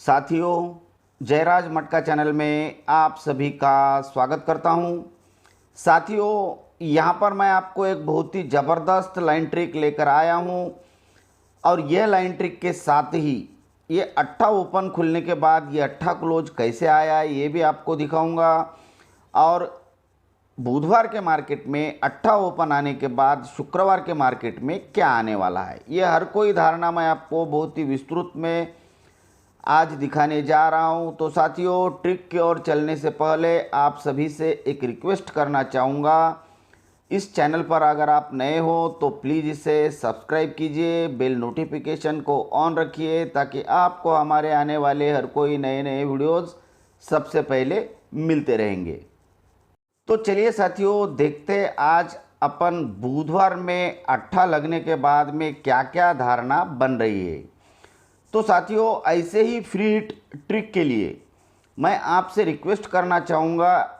साथियों, जयराज मटका चैनल में आप सभी का स्वागत करता हूं। साथियों, यहां पर मैं आपको एक बहुत ही ज़बरदस्त लाइन ट्रिक लेकर आया हूं और यह लाइन ट्रिक के साथ ही ये अट्ठा ओपन खुलने के बाद ये अट्ठा क्लोज कैसे आया ये भी आपको दिखाऊंगा। और बुधवार के मार्केट में अट्ठा ओपन आने के बाद शुक्रवार के मार्केट में क्या आने वाला है, ये हर कोई धारणा मैं आपको बहुत ही विस्तृत में आज दिखाने जा रहा हूं। तो साथियों, ट्रिक की ओर चलने से पहले आप सभी से एक रिक्वेस्ट करना चाहूँगा। इस चैनल पर अगर आप नए हो तो प्लीज़ इसे सब्सक्राइब कीजिए, बेल नोटिफिकेशन को ऑन रखिए ताकि आपको हमारे आने वाले हर कोई नए नए वीडियोज़ सबसे पहले मिलते रहेंगे। तो चलिए साथियों, देखते आज अपन बुधवार में अट्ठा लगने के बाद में क्या क्या धारणा बन रही है। तो साथियों, ऐसे ही फ्री हिट ट्रिक के लिए मैं आपसे रिक्वेस्ट करना चाहूँगा,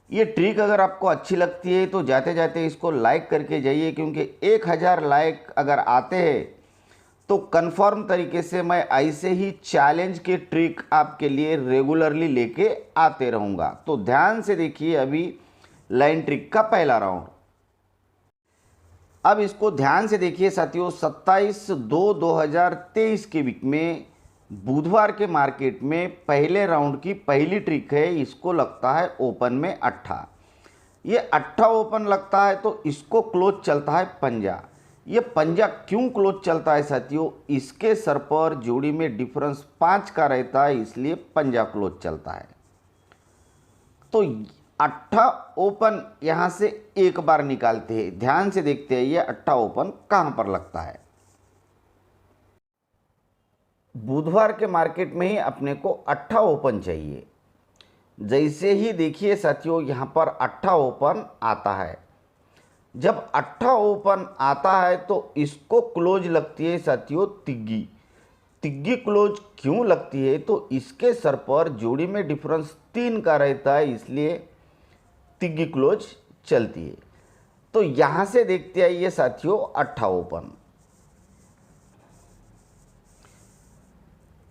ये ट्रिक अगर आपको अच्छी लगती है तो जाते जाते इसको लाइक करके जाइए, क्योंकि 1000 लाइक अगर आते हैं तो कंफर्म तरीके से मैं ऐसे ही चैलेंज के ट्रिक आपके लिए रेगुलरली लेके आते रहूँगा। तो ध्यान से देखिए अभी लाइन ट्रिक का पहला राउंड। अब इसको ध्यान से देखिए साथियों, 27/2/2023 के वीक में बुधवार के मार्केट में पहले राउंड की पहली ट्रिक है। इसको लगता है ओपन में अट्ठा। ये अट्ठा ओपन लगता है तो इसको क्लोज चलता है पंजा। ये पंजा क्यों क्लोज चलता है साथियों, इसके सर पर जोड़ी में डिफरेंस 5 का रहता है, इसलिए पंजा क्लोज चलता है। तो अट्ठा ओपन यहाँ से एक बार निकालते हैं, ध्यान से देखते हैं ये अट्ठा ओपन कहाँ पर लगता है। बुधवार के मार्केट में ही अपने को अट्ठा ओपन चाहिए। जैसे ही देखिए साथियों, यहाँ पर अट्ठा ओपन आता है। जब अट्ठा ओपन आता है तो इसको क्लोज लगती है साथियों तिग्गी। तिग्गी क्लोज क्यों लगती है, तो इसके सर पर जोड़ी में डिफरेंस 3 का रहता है, इसलिए तिग्गी क्लोज चलती है। तो यहाँ से देखते आइए साथियों अट्ठा ओपन।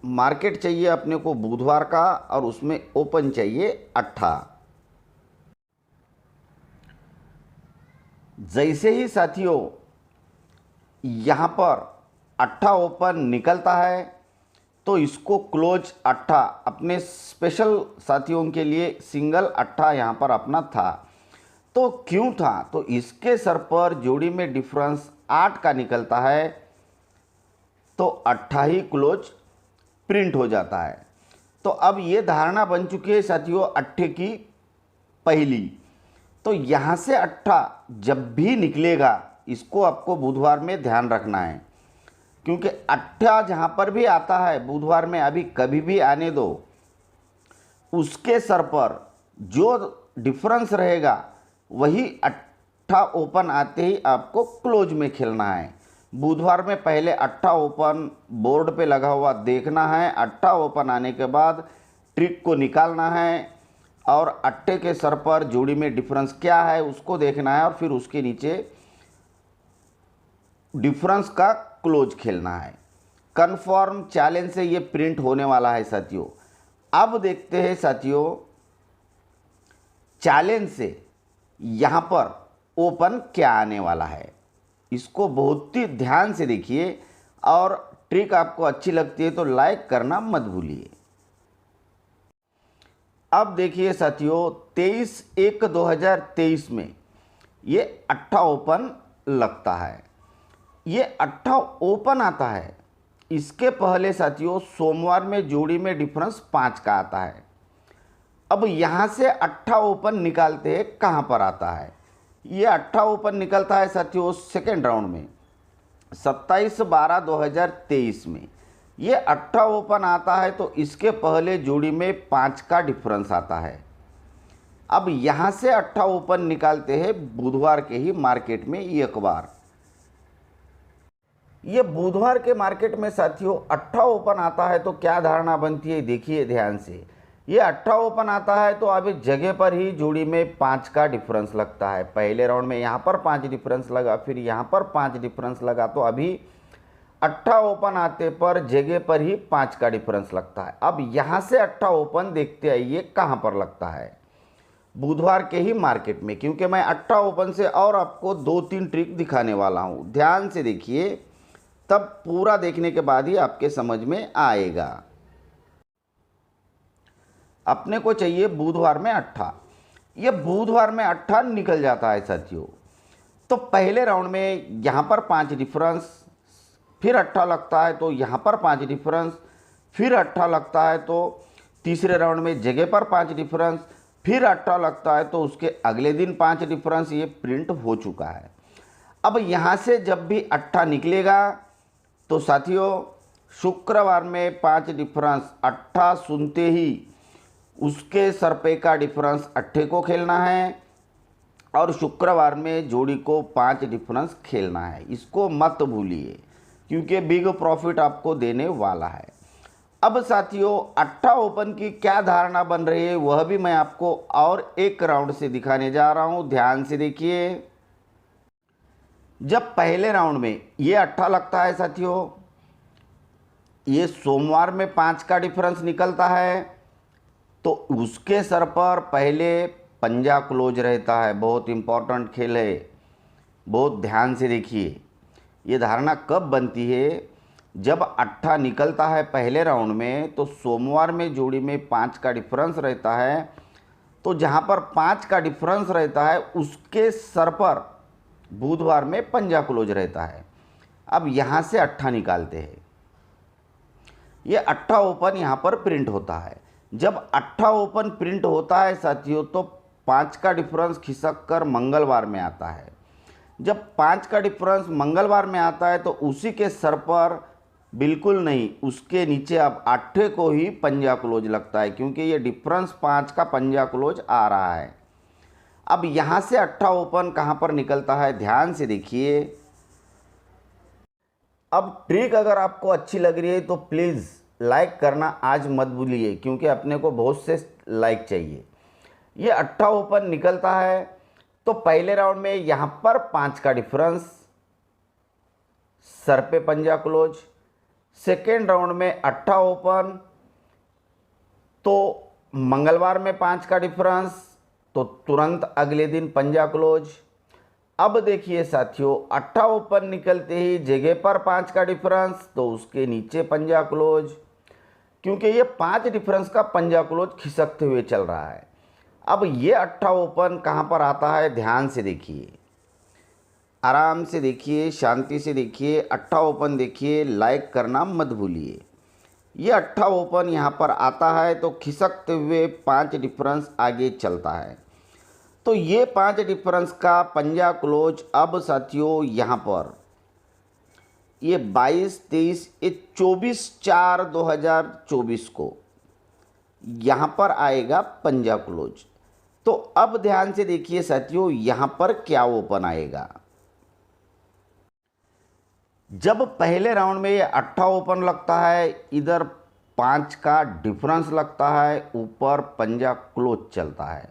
मार्केट चाहिए अपने को बुधवार का और उसमें ओपन चाहिए अट्ठा। जैसे ही साथियों यहाँ पर अट्ठा ओपन निकलता है तो इसको क्लोज अट्ठा, अपने स्पेशल साथियों के लिए सिंगल अट्ठा यहाँ पर अपना था। तो क्यों था, तो इसके सर पर जोड़ी में डिफरेंस 8 का निकलता है, तो अट्ठा ही क्लोज प्रिंट हो जाता है। तो अब ये धारणा बन चुकी है साथियों अट्ठे की पहली। तो यहाँ से अट्ठा जब भी निकलेगा इसको आपको बुधवार में ध्यान रखना है, क्योंकि अट्ठा जहाँ पर भी आता है बुधवार में, अभी कभी भी आने दो, उसके सर पर जो डिफरेंस रहेगा वही अट्ठा ओपन आते ही आपको क्लोज में खेलना है। बुधवार में पहले अट्ठा ओपन बोर्ड पे लगा हुआ देखना है, अट्ठा ओपन आने के बाद ट्रिक को निकालना है और अट्ठे के सर पर जोड़ी में डिफरेंस क्या है उसको देखना है और फिर उसके नीचे डिफरेंस का क्लोज खेलना है। कन्फर्म चैलेंज से ये प्रिंट होने वाला है साथियों। अब देखते हैं साथियों चैलेंज से यहाँ पर ओपन क्या आने वाला है। इसको बहुत ही ध्यान से देखिए और ट्रिक आपको अच्छी लगती है तो लाइक करना मत भूलिए। अब देखिए साथियों 23/1/2023 में ये अट्ठा ओपन लगता है। ये अट्ठा ओपन आता है, इसके पहले साथियों सोमवार में जोड़ी में डिफरेंस 5 का आता है। अब यहाँ से अट्ठा ओपन निकालते हैं, कहाँ पर आता है, ये अट्ठा ओपन निकलता है साथियों सेकेंड राउंड में 27/12/2023 में। ये अट्ठा ओपन आता है तो इसके पहले जोड़ी में 5 का डिफरेंस आता है। अब यहाँ से अट्ठा ओपन निकालते हैं बुधवार के ही मार्केट में एक बार। ये बुधवार के मार्केट में साथियों अट्ठा ओपन आता है तो क्या धारणा बनती है, देखिए ध्यान से। ये अट्ठा ओपन आता है तो अभी जगह पर ही जोड़ी में 5 का डिफरेंस लगता है। पहले राउंड में यहाँ पर 5 डिफरेंस लगा, फिर यहाँ पर 5 डिफरेंस लगा, तो अभी अट्ठा ओपन आते पर जगह पर ही 5 का डिफरेंस लगता है। अब यहाँ से अट्ठा ओपन देखते आइए कहाँ पर लगता है, बुधवार के ही मार्केट में, क्योंकि मैं अट्ठा ओपन से और आपको 2-3 ट्रिक दिखाने वाला हूँ। ध्यान से देखिए, तब पूरा देखने के बाद ही आपके समझ में आएगा। अपने को चाहिए बुधवार में अट्ठा, ये बुधवार में अट्ठा निकल जाता है साथियों। तो पहले राउंड में यहाँ पर 5 डिफरेंस, फिर अट्ठा लगता है तो यहाँ पर 5 डिफरेंस, फिर अट्ठा लगता है तो तीसरे राउंड में जगह पर 5 डिफरेंस, फिर अट्ठा लगता है तो उसके अगले दिन 5 डिफरेंस। ये प्रिंट हो चुका है। अब यहाँ से जब भी अट्ठा निकलेगा तो साथियों शुक्रवार में 5 डिफरेंस, अट्ठा सुनते ही उसके सर पे का डिफरेंस अट्ठे को खेलना है और शुक्रवार में जोड़ी को 5 डिफरेंस खेलना है। इसको मत भूलिए क्योंकि बिग प्रॉफिट आपको देने वाला है। अब साथियों अट्ठा ओपन की क्या धारणा बन रही है वह भी मैं आपको और एक राउंड से दिखाने जा रहा हूं। ध्यान से देखिए, जब पहले राउंड में ये अट्ठा लगता है साथियों, ये सोमवार में 5 का डिफरेंस निकलता है तो उसके सर पर पहले पंजा क्लोज रहता है। बहुत इंपॉर्टेंट खेल है, बहुत ध्यान से देखिए। ये धारणा कब बनती है, जब अट्ठा निकलता है पहले राउंड में तो सोमवार में जोड़ी में 5 का डिफरेंस रहता है, तो जहाँ पर 5 का डिफरेंस रहता है उसके सर पर बुधवार में पंजा क्लोज रहता है। अब यहाँ से अट्ठा निकालते हैं, ये अट्ठा ओपन यहाँ पर प्रिंट होता है। जब अट्ठा ओपन प्रिंट होता है साथियों तो 5 का डिफरेंस खिसक कर मंगलवार में आता है। जब 5 का डिफरेंस मंगलवार में आता है तो उसी के सर पर बिल्कुल नहीं, उसके नीचे अब अट्ठे को ही पंजा क्लोज लगता है, क्योंकि ये डिफरेंस 5 का पंजा क्लोज आ रहा है। अब यहाँ से अट्ठा ओपन कहाँ पर निकलता है, ध्यान से देखिए। अब ट्रिक अगर आपको अच्छी लग रही है तो प्लीज़ लाइक करना आज मत भूलिए, क्योंकि अपने को बहुत से लाइक चाहिए। ये अट्ठा ओपन निकलता है तो पहले राउंड में यहाँ पर 5 का डिफरेंस, सर पे पंजा क्लोज। सेकेंड राउंड में अट्ठा ओपन तो मंगलवार में 5 का डिफरेंस, तो तुरंत अगले दिन पंजा क्लोज। अब देखिए साथियों अट्ठा ओपन निकलते ही जगह पर 5 का डिफरेंस तो उसके नीचे पंजा क्लोज, क्योंकि ये 5 डिफरेंस का पंजा क्लोज खिसकते हुए चल रहा है। अब ये अट्ठा ओपन कहाँ पर आता है, ध्यान से देखिए, आराम से देखिए, शांति से देखिए। अट्ठा ओपन देखिए, लाइक करना मत भूलिए। ये अट्ठा ओपन यहाँ पर आता है तो खिसकते हुए 5 डिफरेंस आगे चलता है। तो ये 5 डिफरेंस का पंजा क्लोज अब साथियों यहाँ पर ये 22-23, ये 24/4/2024 को यहाँ पर आएगा पंजा क्लोज। तो अब ध्यान से देखिए साथियों यहाँ पर क्या ओपन आएगा। जब पहले राउंड में ये अट्ठा ओपन लगता है, इधर 5 का डिफरेंस लगता है, ऊपर पंजा क्लोज चलता है,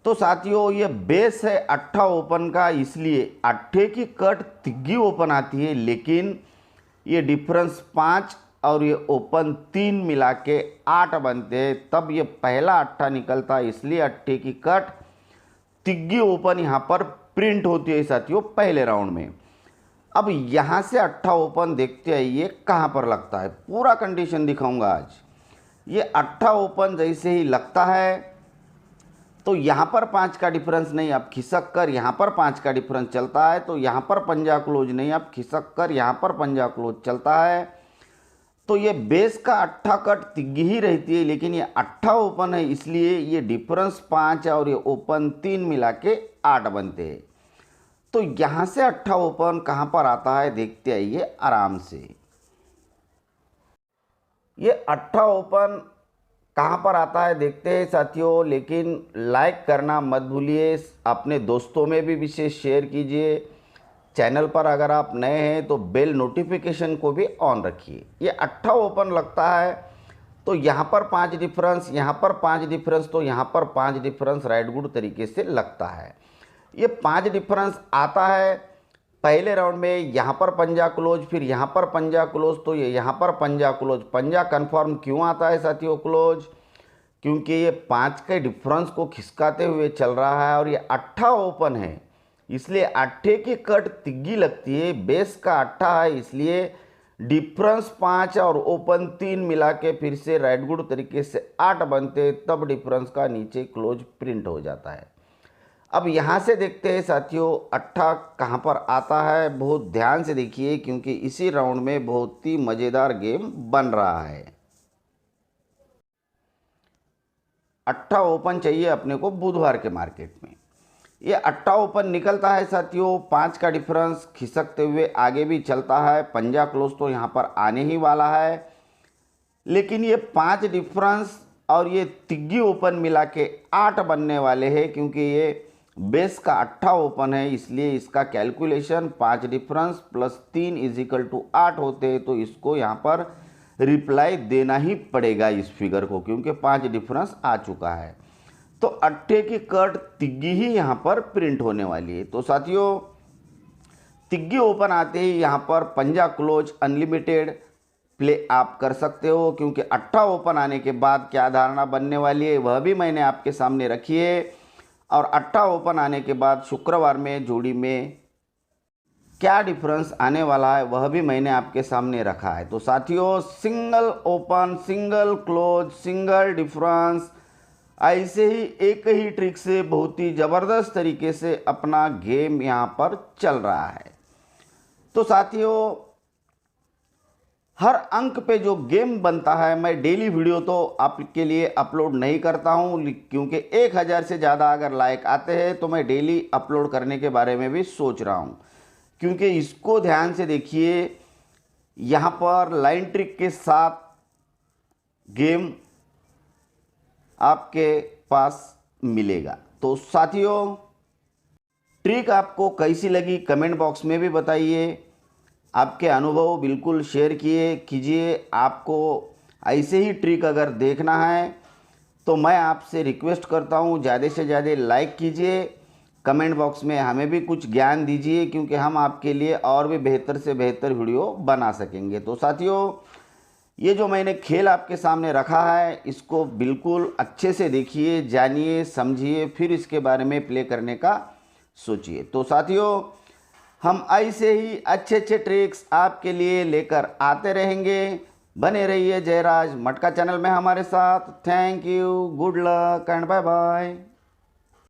तो साथियों ये बेस है अट्ठा ओपन का, इसलिए अट्ठे की कट तिग्गी ओपन आती है, लेकिन ये डिफरेंस 5 और ये ओपन 3 मिला के 8 बनते हैं। तब ये पहला अट्ठा निकलता है, इसलिए अट्ठे की कट तिग्गी ओपन यहाँ पर प्रिंट होती है साथियों पहले राउंड में। अब यहाँ से अट्ठा ओपन देखते आइए कहाँ पर लगता है, पूरा कंडीशन दिखाऊंगा आज। ये अट्ठा ओपन जैसे ही लगता है तो यहाँ पर 5 का डिफरेंस नहीं, अब खिसक कर यहाँ पर 5 का डिफरेंस चलता है, तो यहाँ पर पंजा क्लोज नहीं, अब खिसक कर यहाँ पर पंजा क्लोज चलता है। तो ये बेस का अट्ठा कट तिग्गी ही रहती है, लेकिन ये अट्ठा ओपन है, इसलिए ये डिफरेंस 5 और ये ओपन 3 मिला के 8 बनते हैं। तो यहाँ से अट्ठा ओपन कहाँ पर आता है देखते आइए आराम से। ये अट्ठा ओपन कहाँ पर आता है देखते हैं साथियों, लेकिन लाइक करना मत भूलिए, अपने दोस्तों में भी विशेष शेयर कीजिए। चैनल पर अगर आप नए हैं तो बेल नोटिफिकेशन को भी ऑन रखिए। ये अट्ठा ओपन लगता है तो यहाँ पर 5 डिफरेंस, यहाँ पर 5 डिफरेंस, तो यहाँ पर 5 डिफरेंस राइट गुड तरीके से लगता है। ये 5 डिफरेंस आता है पहले राउंड में यहाँ पर पंजा क्लोज, फिर यहाँ पर पंजा क्लोज, तो ये यहाँ पर पंजा क्लोज, पंजा कंफर्म क्यों आता है साथियों क्लोज? क्योंकि ये 5 के डिफरेंस को खिसकाते हुए चल रहा है और ये अट्ठा ओपन है, इसलिए अट्ठे की कट तिग्गी लगती है, बेस का अट्ठा है, इसलिए डिफरेंस 5 और ओपन 3 मिला के फिर से राइट गुड तरीके से 8 बनते, तब डिफरेंस का नीचे क्लोज प्रिंट हो जाता है। अब यहाँ से देखते हैं साथियों अट्ठा कहाँ पर आता है, बहुत ध्यान से देखिए क्योंकि इसी राउंड में बहुत ही मज़ेदार गेम बन रहा है। अट्ठा ओपन चाहिए अपने को बुधवार के मार्केट में। ये अट्ठा ओपन निकलता है साथियों, 5 का डिफरेंस खिसकते हुए आगे भी चलता है, पंजा क्लोज तो यहाँ पर आने ही वाला है, लेकिन ये 5 डिफरेंस और ये तिग्गी ओपन मिला के 8 बनने वाले हैं, क्योंकि ये बेस का अट्ठा ओपन है, इसलिए इसका calculation 5 difference plus 3 equal to 8 होते हैं, तो इसको यहाँ पर रिप्लाई देना ही पड़ेगा इस फिगर को, क्योंकि 5 डिफरेंस आ चुका है। तो अट्ठे की कट तिग्गी ही यहाँ पर प्रिंट होने वाली है। तो साथियों तिग्गी ओपन आते ही यहाँ पर पंजा क्लोज अनलिमिटेड प्ले आप कर सकते हो, क्योंकि अट्ठा ओपन आने के बाद क्या धारणा बनने वाली है वह भी मैंने आपके सामने रखी है, और अट्ठा ओपन आने के बाद शुक्रवार में जोड़ी में क्या डिफरेंस आने वाला है वह भी मैंने आपके सामने रखा है। तो साथियों single open, single close, single difference, ऐसे ही एक ही ट्रिक से बहुत ही ज़बरदस्त तरीके से अपना गेम यहाँ पर चल रहा है। तो साथियों हर अंक पे जो गेम बनता है, मैं डेली वीडियो तो आपके लिए अपलोड नहीं करता हूँ, क्योंकि 1000 से ज़्यादा अगर लाइक आते हैं तो मैं डेली अपलोड करने के बारे में भी सोच रहा हूँ, क्योंकि इसको ध्यान से देखिए, यहाँ पर लाइन ट्रिक के साथ गेम आपके पास मिलेगा। तो साथियों ट्रिक आपको कैसी लगी कमेंट बॉक्स में भी बताइए, आपके अनुभव बिल्कुल शेयर कीजिए। आपको ऐसे ही ट्रिक अगर देखना है तो मैं आपसे रिक्वेस्ट करता हूँ ज़्यादा से ज़्यादा लाइक कीजिए, कमेंट बॉक्स में हमें भी कुछ ज्ञान दीजिए, क्योंकि हम आपके लिए और भी बेहतर से बेहतर वीडियो बना सकेंगे। तो साथियों ये जो मैंने खेल आपके सामने रखा है इसको बिल्कुल अच्छे से देखिए, जानिए, समझिए, फिर इसके बारे में प्ले करने का सोचिए। तो साथियों हम ऐसे ही अच्छे अच्छे ट्रिक्स आपके लिए लेकर आते रहेंगे। बने रहिए जयराज मटका चैनल में हमारे साथ। Thank you, good luck and bye bye.